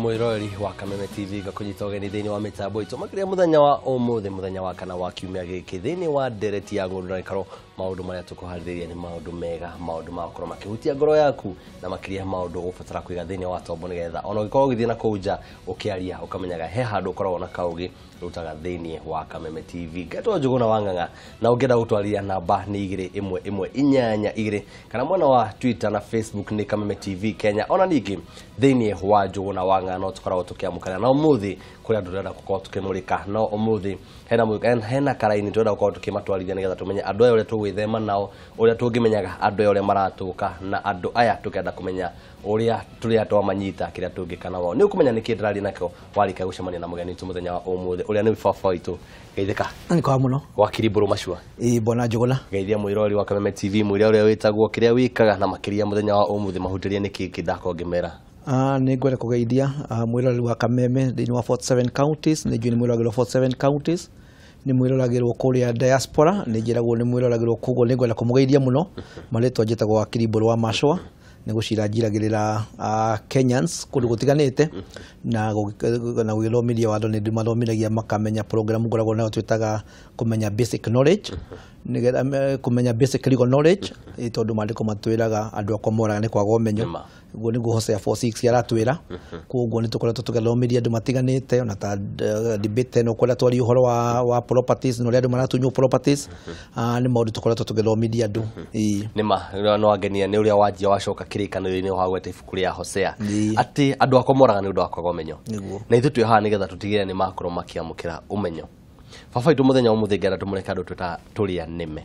mwirori wa Kameme TV gakunyita ugeni thini wa mitambo itu makiria muthenya wa umuthi muthenya wa kana wa kiumia giki thini wa ndereti ya ngoro na ikaro maundu maria tukuhaririria ni maundu mega maundu ma gukoro makihutia ngoro yaku na makiria maundu gubatara kwiga thini wa tombo nigetha ona gikorwo githii na kuja ukiaria ukamenyaga he handu ukoragwo na kaugi rutaga thini wa Kameme TV geto Njuguna wa Ng'ang'a na ungenda gutwaria namba ni 211 kana mwena wa Twitter na Facebook ni Kameme TV Kenya ona ningi thini wa Njuguna wa Ng'ang'a no tukoragwo tukiamukana na umuthi kuria ndurenda gukorwo tukinurika no umuthi hena karaini turenda gukorwo tukimatwarithia nigetha tumenye andu aya uria tugwithema nao uria tungimenyaga andu aya uria maratuka na andu aya tukenda kumenya uria turia twamanyita kiria tungikana wao ni ukumenya niki ndirari nakio warika gucemania na mugeni tu muthenya wa umuthi uria ni baba witu geithika ni kwa muno wakiri Mburu Macua bona Njuguna geithia mwirori wa Kameme TV mwira uria witagwo kiria wikaga na makiria muthenya wa umuthi mahutirie niki kidako ngimera ni ngwenda kugeithia mwirori wa Kameme thini wa 47 counties ni juni mwirori wa 47 counties ni mwiroragirwo kuria diaspora ni njiragwo ni mwiroragirwo kugo ni ngwenda kumugeithia muno maritwa njitagwo wakiri Mburu wa Macua ni gucirangiragirira Kenyans kundu gutiganite na gwithomithia watho ni mathomithagia makamenya program ngoragwo nayo twitaga kumenya basic knowledge ni kumenya basic legal knowledge itondu mandiko matwiraga andu akomoraga ni kwaga umenyo guo ni Hosea 4:6 yaratwira kuo ni tukoretwo tugathomithia andu matiganite ona ta debate no kwenda twari uhoro wa properties no andu maratunywo properties ni maundu tukoretwo tugathomithia andu nima no agenia ni uria wajia wacoka kirikano-ini wa gweta ibuku ria Hosea ati andu akomoraga ni undu wa kwaga umenyo na ithu twi haha nigetha tutigire ni makorwo makiamukira umenyo baba itu muthenya umuthingera tumureka andu turia nime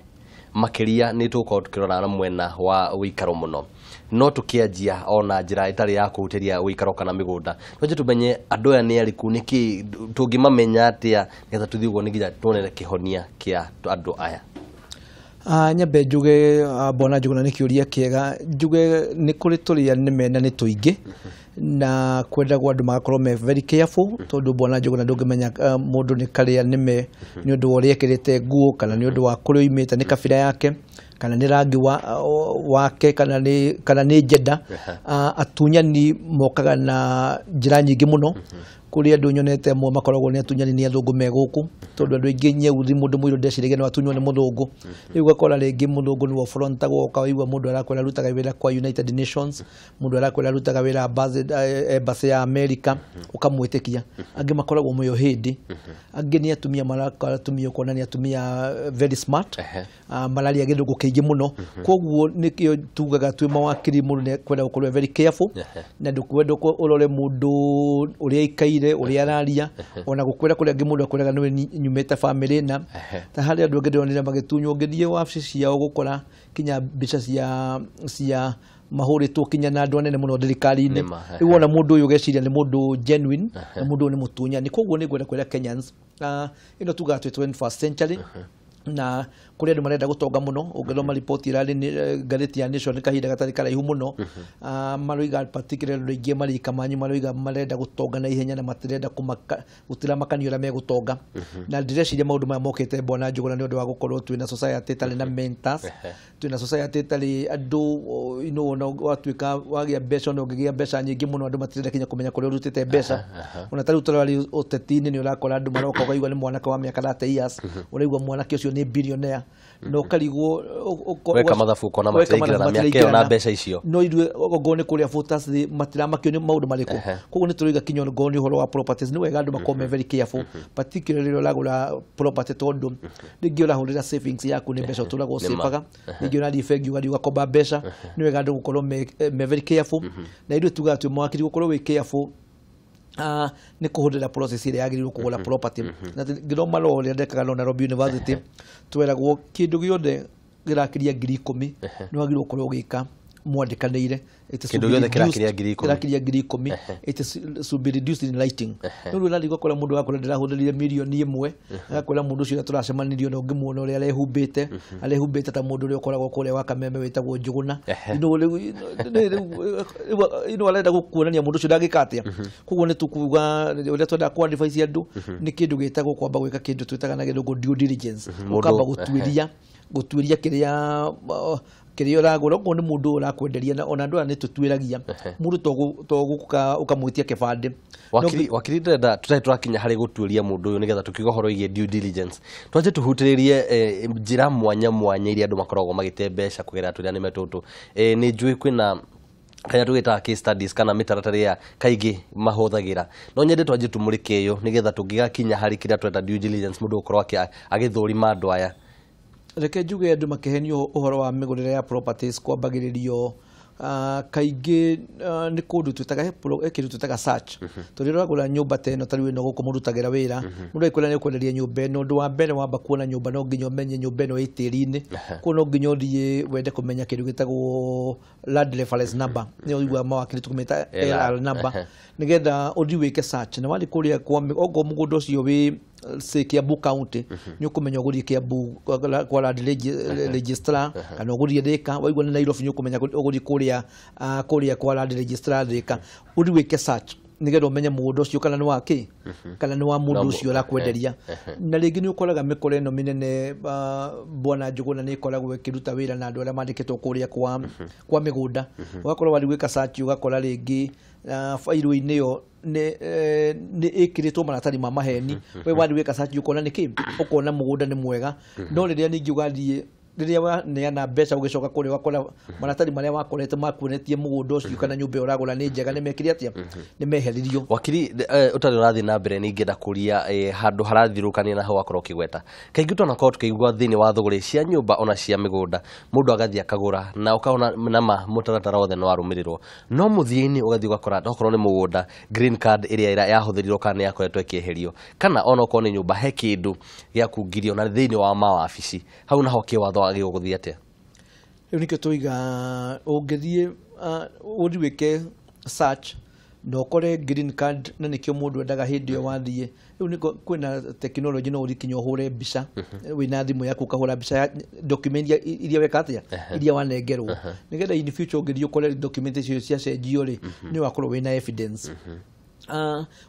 makiria ni tuko tukirora na mwena wa uikaro muno no tukianjia ona njira itari ya kuhutiria uikaro kana migunda no tumenye andu aya ni ariku niki tungimamenya atia nigetha tuthii uguo niginya tuonere kihonia kia andu aya nyambe njuge bona Njuguna ni kiuria kiega njuge ni kuri turia nime na ni tuingi na kwenda gwa andu magakorwo me very careful tondu bona Njuguna ndungimenya mundu ni karia nime ni undu wa ekirite nguo kana ni undu wa kuria imite ni kabira yake kana ni rangi wake kana ni jenda atunyani mokaga na njira nyingi muno kuri andu nyonete mo makoragwo ni atunyani ni athungu me guku tondu andu ingi nyeuthi mundu muiru ndecirige no atunywo ni muthungu riu gakora ringi muthungu ni wo frontagwo kawaigwa mundu arakwira rutaga wira kwa United Nations mundu arakwira rutaga wira embassy ya America ukamwitikia angi makoragwo muyo hindi angi ni atumia maratumia kuona ni atumia very smart malaria githungu kiingi muno koguo nikio tugaga twi mawakiri mundu ne kwenda gukorwo very careful na ndukwenda urore mundu uria ikaire uria araria ona gukwira kuria ngi mundu akwiraga niwe nyumete family na ta hari andu angedonira magitunywo ngithie wabici ciao gukora kinya mbica cia mahuritwo kinya na andu anene muno thirikari-ini riu wona mundu uyu geciria ni mundu genuine na mundu ni mutunyani koguo ni ngwenda kwira Kenyans ino tuga 21st century na kuri andu marenda gutonga muno ungethoma report irari ni ngatheti ya Nation kahinda gatari karaihu muno maroiga particularly ingi marika manyu maroiga marenda gutonga na ihenya na matirenda gutira makanio ra megutonga na ndireciria maundu maya mokete bona Njuguna ni undu wa gukorwo twina society tari na mentors twina society tari andu ona watuika wagia mbeca no ngigia mbeca nyingi muno andu matirenda kinya kumenya kuria urutite mbeca ona tari utorari uteti-ini ni urakora andu maroka ukaigwa ni mwanake wa miaka 30 years uraigwa mwanake ucio ni billionaire no karigwo weka mathabu kona matiragira na miaka ona mbeca icio no idwe gone kuria voters matiramakio ni maundu mariko koguo ni turiga kinyo ngoni horo wa properties ni wega andu makome very careful particularly uragura property tondu ningi urahurira savings yaku ni mbeca uturago sepaga ningi uradi fegi wadi ugakomba mbeca ni wega andu gukorwo me very careful na idwe tuga tu mwakiri gukorwo we careful ni kuhudira process ile yagirirwo kugura property na ngiroma law ile ndekaga no Nairobi University tweragwo kindu giothe girakiria 10,000 ni wagirwo kurwo gika mwandikanire kindu giothe kirakiria 10,000 it should be reduced in lighting no rula ligo kora mundu wakora ndirahudurire milioni imwe agakwira mundu ucio turacemanirio no ngimuona uria arehubite ta mundu uria ukoragwo kuria wa Kameme wetagwo Njuguna ino arenda gukuonania mundu ucio ndagikatia koguo ni tukuga uria twenda ku advise andu ni kindu gitagwo kwamba gwika kindu twitaga na githungu due diligence ukamba gutwiria gutuiria kiria uragura ngo ni mundu urakwenderia na ona ndora ni tutuiragia mundu to ukamwitia kibande wakiri ndenda turakinya hari gutuiria mundu uyu nigetha tukiuga horo ige due diligence twaje tuhutiririe njira mwanya iria andu makoragwo magite mbeca kugera turia ni metutu ni njui kwina kaya tugita case studies kana mitaratara kaigi mahuthagira no nyende twaje tumurike iyo nigetha tungigakinya hari kiria tweta due diligence mundu ukorwo agithurima andu aya reke njuge andu makehenio uhoro wa migurire ya properties kwambagiririo kaingi ni kundu twitaga kindu twitaga search turiragura nyumba teno tari wino guko murutagira wira mundu aikula ni kwenderia nyumba eno ndu wa mbere wamba kuona nyumba no nginyo menye nyumba eno itiri-ini kuno nginyo thie wende kumenya kindu gitagwo land reference number ni uigwa mawakiri tukumita LR number nigetha uthi wike search na wali kuria kwa ogo mugundo cio wi Kiambu County ni ukumenya ugurie Kiambu kwa land registrar kana ugurie Thika waigwa ni Nairobi ni ukumenya ugurie kuria kwa land registrar Thika uthi wike search nigetha umenye mugundo ucio kana ni waki kana ni wa mundu ucio arakwenderia na ringi ni ukoraga mikore no minene bwana Njuguna ni ikoragwo ikiruta wira na andu aria mandikitwo kuria kwa migunda ugakorwo wali gwika search ugakora ringi fairu-ini yo ni ikiritwo maratari ma maheni we wali gwika search ukona niki ukona mugunda ni mwega no riria ningi ugathie riria waneana mbeca ugicoka kuri wakora maratari maria wakorete makuonetie mugundo ucio kana nyumba uragura ni njega ni mekiri atia ni meheririo wakiri utari urathi na mbere ni ngenda kuria handu harathirukania na ho akoro kigweta kaingi tona ko tukigwa thini wa thuguri cia nyumba ona cia migunda mundu agathia akagura na ukaona nama mutaratara wothe no arumirirwo no muthiini ugathia ugakora okorwo ni mugunda green card iria yahuthirirwo kana yakoretwo ikieherio kana ona okorwo ni nyumba he kindu gya kungirio na thini wa mawabici hau naho kiwatho agio guthia atia riu nikio tuiga ungithie uthi wike search no kore green card na nikio mundu endaga hindi yo wathie riu niko kwina technology no urikinyo hure mbica wina thimu yaku kahura mbica document iria weka atia iria wanengerwo nigetha in future ungithie ukore document icio cia cenjio ri ni wakorwo wina evidence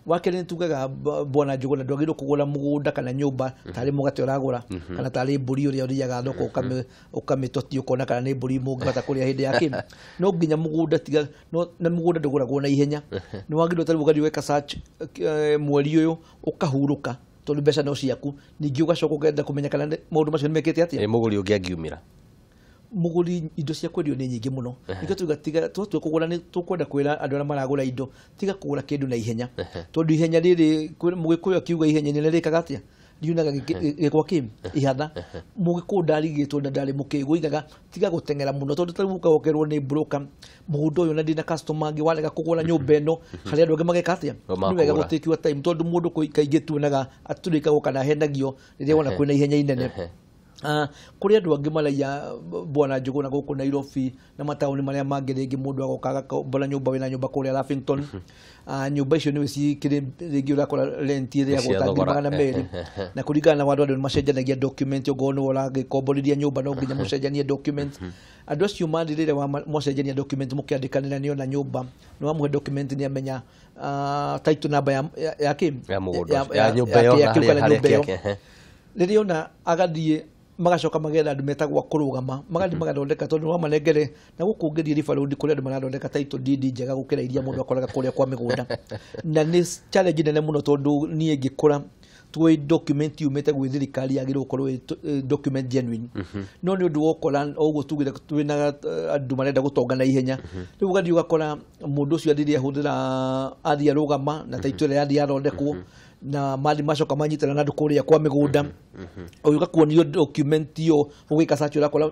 wakere tugaga bwana Njuguna ndwagirwo kugura mugunda kana nyumba tari mugate uragura kana tari mburi uria uriaga thoko ukamitoti ukona kana ni mburi mungata kuria hindi yake no nginya mugunda tiga no na mugunda nduguragwo na ihenya ni wagirwo tari ugathi weka search mweri uyu ukahuruka tondu mbeca no ciaku ningi ugacoka ukenda kumenya kana maundu macio nimekete atia muguri ungiangiumira muguri indo cia kwendio ni nyingi muno niko tugatiga twatwe kugura ni tukwenda kwira andu aria maragura indo tiga kugura kindu na ihenya tondu ihenya riri mugikuyu akiuga ihenya ni rikaga atia ndiunaga gikwa kim ihatha mugiku ndarigitwo na ndari mukigu igaga tiga gutengera muno tondu tari mukagokerwo ni broker mugundo uyu na ndina customer ngi walega kugura nyumba eno hari andu angi mageka atia ni wega gutikiwa time tondu mundu kaingi tuonaga aturika gukana hendagio riria wona kwina ihenya inene kuri andu angi maraia bwana Njuguna guku Nairobi na matauni maria mangi ringi mundu agokaga mbona nyumba wina nyumba kuria Lavington nyumba icio ni cikiri ringi urakora rent iria gutangi magana meri na kuringana na wandu macenjanagia document ugono uragikomborithia nyumba no nginya mucenjanie document andu acio mathirire wa mucenjania document mukiandikanira ni ona nyumba no amuhe document ni amenya title number ya nyumba yo riria ona agathie magacoka magetha andu metagwa kurugama magathi magathondeka tondu wa manengere na gukungirie rifarundi kuria andu marathondeka title deed njega gukira iria mundu akoraga kuria kwa migunda na ni challenge nene muno tondu nie ngikura tuwe document yumete gwi thirikari yagirwo gukorwo document genuine no ni undu wokora oguo tugire twina andu marenda gutonga na ihenya riu gathi ugakora mundu ucio athiri ahuthira athia rugama na title ya athondekwo na mali macoka manyitana na ndukuria kwa migunda uyu gakuonio document yo ugika search urakora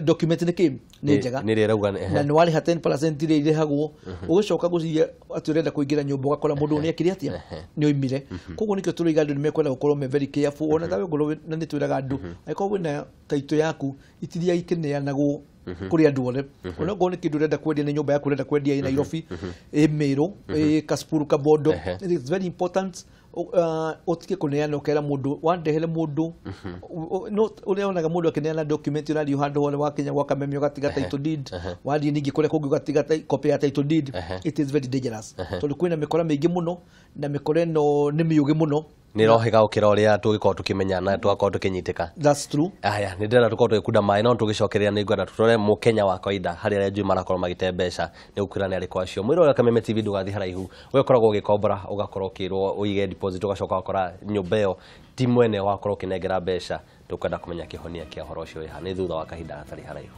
document ni kim ni njega ni rauga na ni wali 10% ile irehagwo ugicoka guciria ati urenda kuingira nyumba ugakora mundu ni akiri atia ni oimire koguo nikio turiga andu nimekwenda gukorwo me very careful ona tawe ngoro na ni twiraga andu aikorwo wina taito yaku itiria ikineanagwo kuri andu othe ona ngone kindu urenda kwendia ni nyumba yaku urenda kwendia i Nairobi Meru Kasipul Kabondo it is very important otike kuneana ukera mundu wandehere mundu no ureonaga mundu akineana document uradio handu hole wakinya gwaka memio gatiga title deed wathi ningi kure kungi gatiga copy ya title deed it is very dangerous tondu kwina mikora mingi muno na mikore no ni miugi muno ni rohega ukira uria tugikorwo tukimenya na twakorwo tukinyiteka. That's true. Aya ni ndera tukorwo tukikunda mai no tugicokereria ni ngwenda tutore Mukenya wa kawaida hari aria njui marakorwo magite mbeca ni ukwira ni ariko acio mwiro ya Kameme TV ndugathi haraihu we koragwo ugikomborah ugakorwo ukirwo uige deposit ugacoka ukora nyumba iyo ti mwene wakorwo ukinengera mbeca tukwenda kumenya kihonia kia horo ucio ha ni thutha wa kahinda gatari haraihu.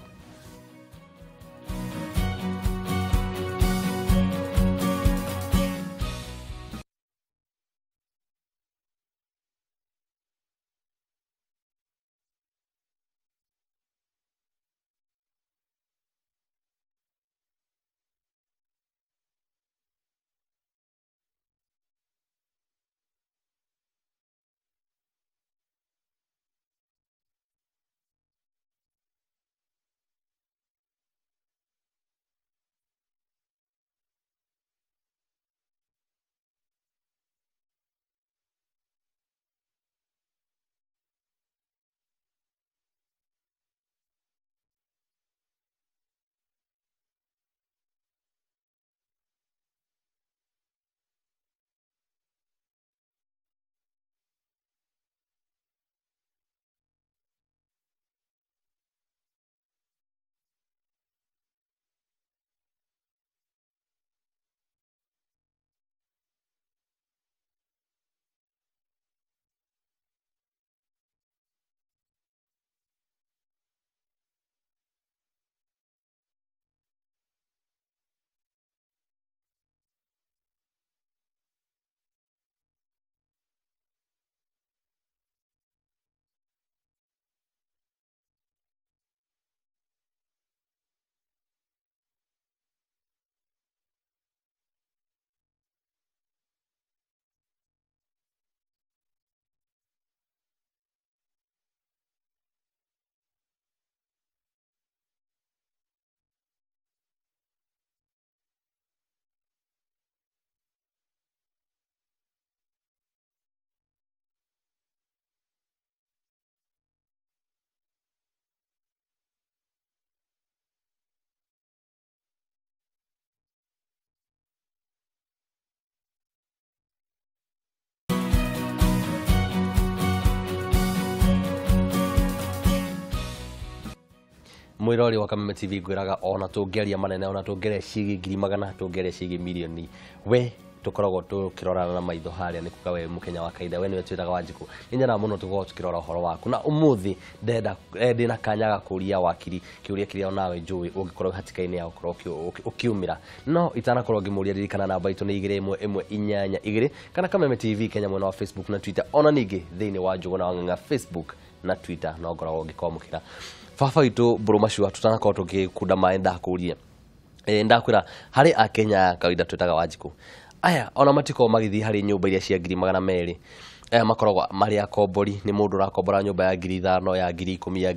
Mwirori wa Kameme TV gwiraga ona tungeria manene ona tungere cigi ngiri magana tungere cigi milioni we tukoragwo tukirorana na maitho haria nikuga we Mukenya wa kaida we niwe twitaga Wanjiku ninyana muno tukoragwo tukirora horo waku na umuthi ndenda ndina kanyaga kuria wakiri kiuria kiria nawe njui ungikorwo hatikaini ya ukorwo ukiumira no itanakorwo ngimuria ririkana namba itu ni 2112 kana Kameme TV Kenya mwena wa Facebook na Twitter ona ningi thiini wa Njuguna wa Ng'ang'a Facebook na Twitter no ngoragwo ngikomukira Fafa itu Burumashua tutanakorwo tukikunda mai ndakurie ndakwira hari a Kenya kawaida twitaga Wanjiku aya ona matiko magithi hari nyumba iria cia 200 makoragwo mari akombori ni mundu rakombora nyumba ya 5,000 ya 10,000 ya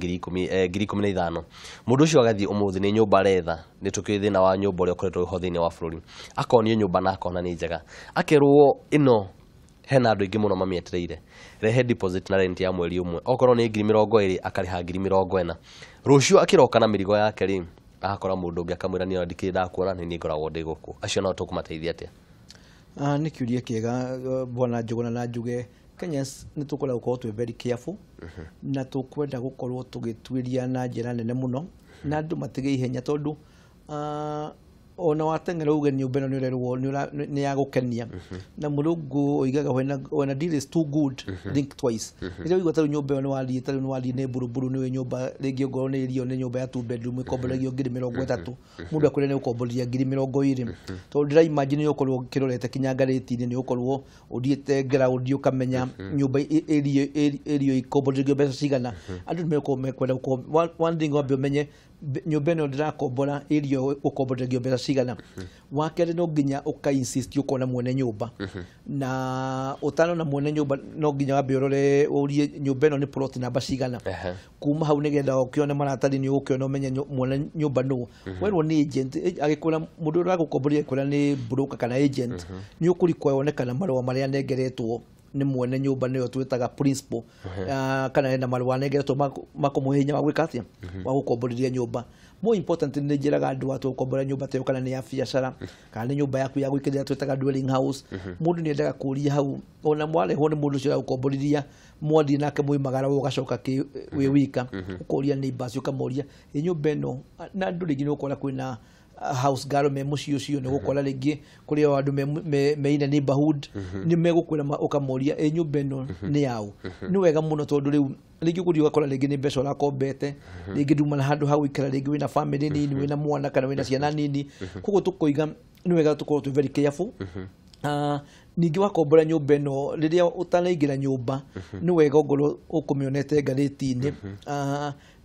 10,015 mundu ucio agathi umuthi ni nyumba retha ni tukio thina wa nyumba uri ukoretwo ho thini wa bururi akonio nyumba na akona ni njega akerwo ino hena andu ingi muno mamietereire rehe deposit na rent ya mweri umwe okorwo ni 20,000 akariha 40,000 rucio akiroka na mirigo yake ri akora mundu ungi akamwira ni ndikida kuona ni ngoragwo ndi guku acio no tukumateithia atia ni kiuria kiega bwana Njuguna na njuge Kenyans ni tukola gukorwo twi very careful na tukwenda gukorwo tugitwiria na njira nene muno na andu matige ihenya tondu ona watengera uge nyumba ino ni urerwo ni ya gukenia na Mulungu oigaga when a deal is too good think twice ire igwa taru nyumba ino ni wali ne buruburu ni nyumba regi ngoro ni irio ni nyumba ya 2 bedroom ikomboregio 30,000 mundu akwire ni ukomboria 20,000 to ndira imagine yokorwo kirorete kinyangariti ni ukorwo uthiete ground ukamenya nyumba irio ikomboregio mbeca cigana andu mekwenda one thing wambe umenye nyumba ino ndirakombora irio ukomboregio mbeca cigana wakere no nginya uka insist ukona mwene nyumba na utano na mwene nyumba no nginya wambe urore urie nyumba ino ni plot namba cigana kuma hau nigetha ukione maratari ni ukiona umenye mwene nyumba no werwo ni agent agikura mundu uragukomboria ikura ni broker kana agent ni ukuri kwonekana marwa maria nengeretwo ni mwene nyumba niyo twitaga principal kana ena marwa nengeretwo makumuhinya wa gwika atia wa gukomboria nyumba more important nĩ njĩraga andũ atũkombora nyũmba ta ĩyo kana nĩ ya biacara kana nĩ nyũmba yaku ya gũikarĩra twĩtaga dwelling house mũndũ nĩ endaga kũũria hau ona mwarehwo nĩ mũndũ ũcio ũkomborithia mwathi nake moimagara ũgacoka wĩ wika ũkoria neighbors ũkamoria nyũmba ĩno na andũ rĩngĩ nĩ ũkora kwĩna house girl me mucio cio nĩ gũkora rĩngĩ kũrĩ andũ me in a neighborhood nĩ megũkwĩra ũkamoria nyũmba ĩno nĩ yao nĩ wega mũno tondũ rĩu rĩngĩ gũthiĩ ũgakora rĩngĩ nĩ mbeca ũrakombete rĩngĩ nduma na handũ ha gũikara rĩngĩ wĩna family nini wĩna mwana kana wĩna ciana nini koguo tũkoiga nĩ wega tũkorwo twĩ very careful ningĩ wakombora nyũmba ĩno rĩrĩa ũtanaingĩra nyũmba nĩ wega ũngorwo ũkũmĩonete ngathĩti-inĩ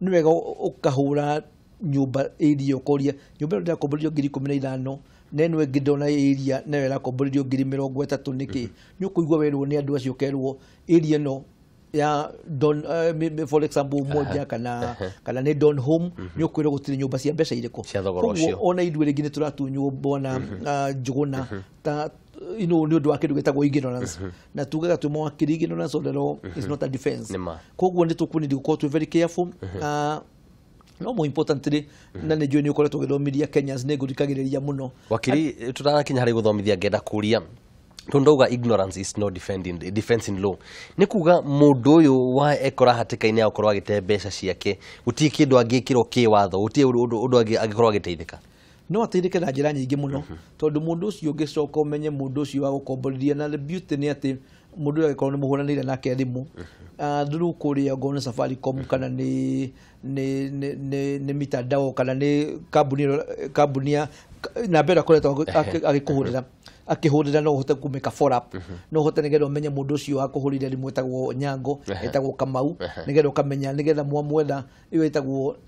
nĩ wega ũkahũra nyũmba area ũkoria nyũmba ĩno ndĩrakomborithio 15,000 na ĩno ĩngĩ ndona area nayo ĩrakomborithio 30,000 nĩkĩ nĩ ũkũigua werwo nĩ andũ acio ũkerwo area ĩno ya don for example moja kana nĩ don home nĩ ũkwĩrwo gũtirĩ nyũmba cia mbeca irĩkũ koguo ona ithuĩ rĩngĩ nĩ tũratunywo bona njũgũna ta nĩ ũndũ wa kĩndũ gĩtagwo ignorance na tugaga twĩ mawakiri ignorance of the law is not a defense koguo nĩ tũkũnidi gũkorwo twĩ very careful no more importantly na nĩ njũĩ nĩ ũkoretwo ũgĩthomithia Kenyans nĩ ngũthikagĩrĩria mũno wakiri tutanakinya harĩ gũthomithia ngenda kũria tondauga ignorance is no defense in law nĩ kuga mũndũ ũyũ wa ekora hatĩka-inĩ ya gũkorwo agĩte mbeca ciake gũtirĩ kĩndũ angĩkĩrwo kĩwatho gũtirĩ ũndũ angĩkorwo agĩteithĩka no ateithĩke na njĩra nyingĩ mũno tondũ mũndũ ũcio ũngĩcoka ũmenye mũndũ ũcio wa gũkomborithia na the beauty nĩ atĩ mũndũ ũrĩa agĩkorwo nĩ mũhũranĩire nake thimũ through kũrĩa ngorwo nĩ Safaricom kana nĩ mitandao kana nĩ kambuni ya namba ĩrĩa akoretwo akĩhũrĩra no ũhote kũmĩka follow up no ũhote nĩgetha ũmenye mũndũ ũcio wakũhũrĩire thimũ ĩtagwo Nyango ĩtagwo Kamau nĩgetha ũkamenya nĩgetha mwamwetha ĩyo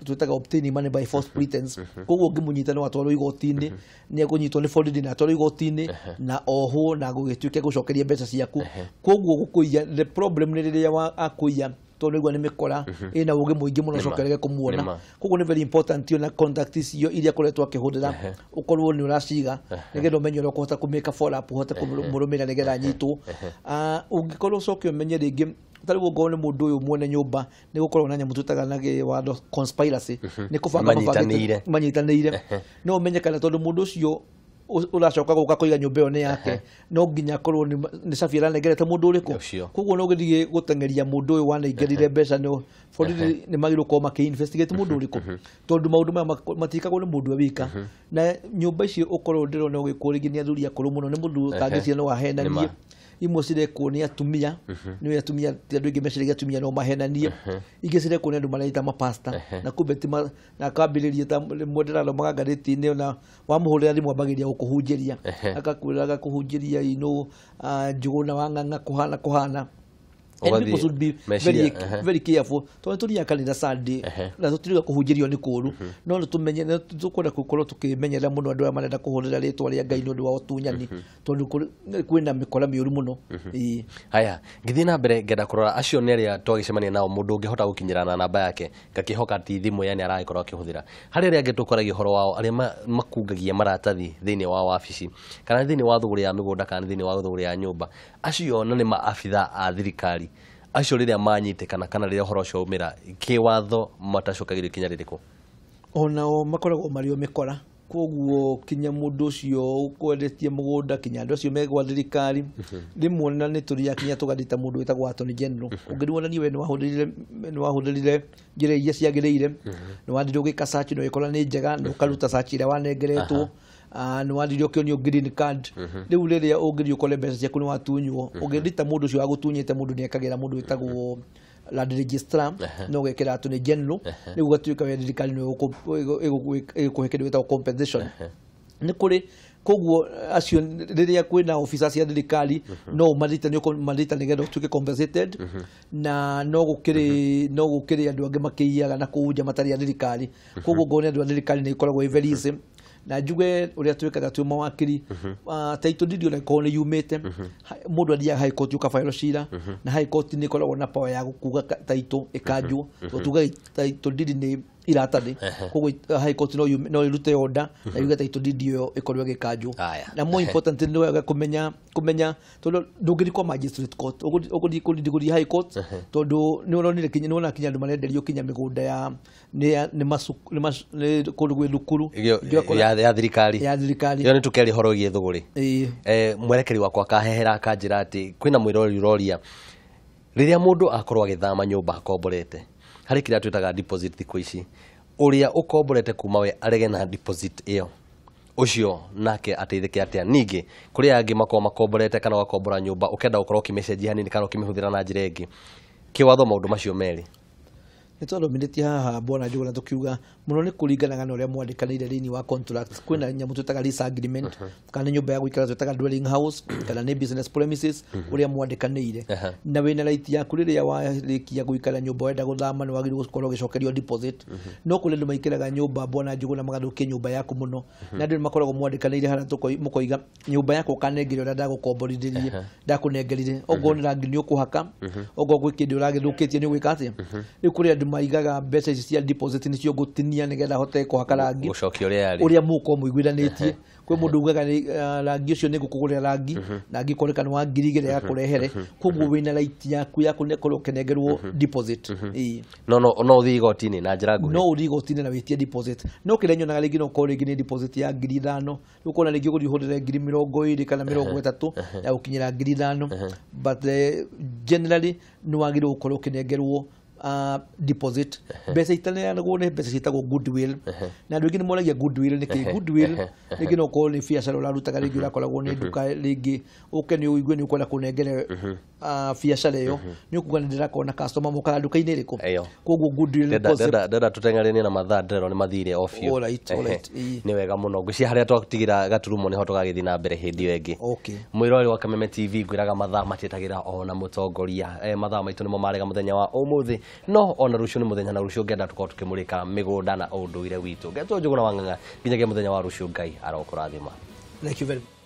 twĩtaga obtaining money by false pretense koguo ũngĩmũnyita no atwarwo igoti-inĩ nĩ ekũnyitwo nĩ borithi na atwarwo igoti-inĩ na ohwo na gũgĩtuĩke gũcokeria mbeca ciaku koguo gũkũiya the problem nĩ rĩrĩa akũiya tondũ igua nĩ mĩkora ĩna ũgĩ mũingĩ mũno cokerege kũmuona koguo nĩ very important ona contact icio iria koretwo akĩhũthĩra ũkorwo nĩ ũraciga nĩgetha ũmenye ũrĩa ũkũhota kũmĩka follow up ũhote kũmũrũmĩrĩra nĩgetha anyitwo ũngĩkorwo ũcoke ũmenye rĩngĩ tarĩu ũngorwo nĩ mũndũ ũyũ mwene nyũmba nĩ gũkorwo na nyamũ twĩtaga na watho conspiracy nĩ kũbanga manyitanĩire no ũmenye kana tondũ mũndũ ũcio ũracoka gũka kũiga nyũmba ĩyo nĩ yake no nginya akorwo nĩ cabi aranengerete mũndũ ũrĩkũ koguo no gũthiĩ gũteng'eria mũndũ ũyũ wanengerire mbeca borithi nĩ magĩrĩirwo gũkorwo makĩ-investigate mũndũ ũrĩkũ tondũ maũndũ maya matikagwo nĩ mũndũ wika na nyũmba icio ũkorwo ndĩrona ũgĩkwo rĩngĩ nĩ athuri akũrũ mũno nĩ mũndũ ũtangĩciria no ahenanie imwe cirekwo nĩ atumia nĩ atumia ti andũ aingĩ meciragia atumia no mahenanie ingĩ cirekwo nĩ andũ mareta mapasta na kumbe na akambĩrĩria ta rĩmwe ndĩrathomaga ngathĩti-inĩ ona wamũhũrĩra thimũ ambagĩrĩria gũkũhunjĩria akakwĩra agakũhunjĩria Njũgũna wa Ng'ang'a kũhana and people should be very careful tondũ tũthiaga kanitha Sunday na tũtiriga kũhunjĩrio nĩ kũũru no tũmenye tũkwenda gũkorwo tũkĩmenyerera mũno andũ arĩa marenda kũhũrĩra rĩtwa rĩa Ngai nĩ ũndũ wa ũtunyani tondũ kwĩna mĩkora mĩũru mũno haya ngĩthiĩ na mbere ngenda kũrora acio nĩ arĩa twagĩcemania nao mũndũ ũngĩhota gũkinyĩra na namba yake ngakĩhoka ti thimũ yani aragĩkorwo akĩhũthĩra harĩ arĩa angĩ tũkoragia ũhoro wao arĩa makungagia maratathi thĩinĩ wa wabici kana thĩinĩ wa thũgũrĩ ya mĩgũnda kana thĩinĩ wa thũgũrĩ ya nyũmba acio na nĩ maabitha a thirikari acio rĩrĩa manyitĩkana kana rĩrĩa ũhoro ũcio umĩra kĩwatho matacũkagĩrio ikinya rĩrĩkũ onao makoragwo marĩ o mĩkora koguo kinya mũndũ ũcio ũkwendetie mũgũnda kinya andũ acio megwa thirikari rĩmwe na nĩ tũthiaga kinya tũgathita mũndũ wĩtagwo Attorney General ũngĩruonania we nĩ wahũthĩrire njĩra iria ciagĩrĩire nĩ wathire ũgĩka search no ĩkora nĩ njega no ũkaruta search ĩrĩa wanengeretwo nĩ wathire ũkĩonio green card rĩu rĩrĩa ũngĩthiĩ ũkore mbeca ciaku nĩ watunywo ũngĩthita mũndũ ũcio wagũtunyĩte mũndũ nĩ ekagĩra mũndũ wĩtagwo land registrar no gwĩkĩra Attorney General rĩu ũgatuĩka we thirikari nĩ ĩgũkũhe kĩndũ gĩtagwo compensation nĩ kũrĩ koguo acio rĩrĩa kwĩna ofisa cia thirikari no ũmathita nĩgetha ũtuĩke compensated na no gũkĩrĩ andũ angĩ makĩiyaga na kũu nja matarĩ a thirikari koguo ngona andũ a thirikari nĩ ikoragwo very easy na njuge ũrĩa twĩkaga twĩ mawakiri title deed ona ĩkorwo nĩ yumĩte mũndũ athiaga high court ũkabaĩrwo cira na high court nĩ ĩkoragwo na power ya kuga title ĩkanjwo tuga title deed iratathi koguo high court no irute order na yuga title deed yo ikorwe gikanju na more important ni wega kumenya tondu ndungiriko magistrate court ogudi high court tondu ni uronire kinya ni wona kinya andu marenderio kinya migunda ya ni kundu gwe thukuru ya thirikari yo ni tukeri horogie thuguri mwerekeri wakwa kahehera kanjira ati kwina mwirori uroria riria mundu akorwo agithama nyumba akomborete hari kira twitaga deposit thiku ici uria ukomborete kuma we arege na deposit iyo ucio nake ateithike atia ningi kuri angi makomborete kana wakombora nyumba ukenda ukorwo kimecenjia hanini kana ukimihuthira na njira ingi kiwatho maundu macio meri nitondo mindetia haha Bwana Njuguna tukiuga muno ni kuringanaga na uria mwandikanire thini wa contract kwina nyamu twitaga lease agreement kana nyumba ya guikara twitaga dwelling house kana ni business premises uria mwandikanire na wina right ya kuriria warikia guikara nyumba wenda guthama ni wagiri gukorwo gicokerio deposit no kule ndu maikiraga nyumba Bwana Njuguna magathũkia nyumba yaku muno na ndu makoragwo mwandikanire hara mukoiga nyumba yako kanengire uria ndagukomborithirie ndakunengerire ogo ni rangi ni ukuhaka ogo gwikindi uragithukitie ni gwika atia riu kuri andu maigaga mbeca ici cia deposit ni cio gutinia nigetha hote kuhaka rangi gucokia uria muko muiguithanitie kwi mundu ugaga rangi ucio ni gukugurira rangi na ngikoreka ni wa ngiri igiri ya kurehere koguo wina right yaku ne korwo kenengerwo deposit no uthi igotini na njira nguhi no uthi igotini na witie deposit no kirenyo na ringi no ko ringi ni deposit ya ngiri 5 ukona ringi gurihurire ngiri 20 kana 30 ya ukinyira ngiri 5 but generally no wagire ukorwo kenengerwo deposit besa itane na gone besa citagwo goodwill na ndu ngine moragia goodwill ni ki goodwill ni no ko ni biacara uraruta ringi urakoragwo ni nduka ringi ukeni uigwe ni ukwenda kunengere biacara iyo ni ukuga ni ndirakona customer muka nduka-ini riku koguo goodwill dada tutengarenie na mathaa ndero ni mathire ofio alright ni wega muno ngwiciria haria twatigira gaturumo ni ho tugagithi na mbere hindi wengi mwirori wa Kameme TV ngwiraga mathaa matitagira ona mutongoria mathaa maitu nimo marega muthenya wa umuthi no ona rucio ni muthenya na rucio ngenda tukorwo tukimurika migunda na unduire witu ngetwo Njuguna wa Ng'ang'a nginyagia muthenya wa rucio Ngai arokurathima. Thank you very much.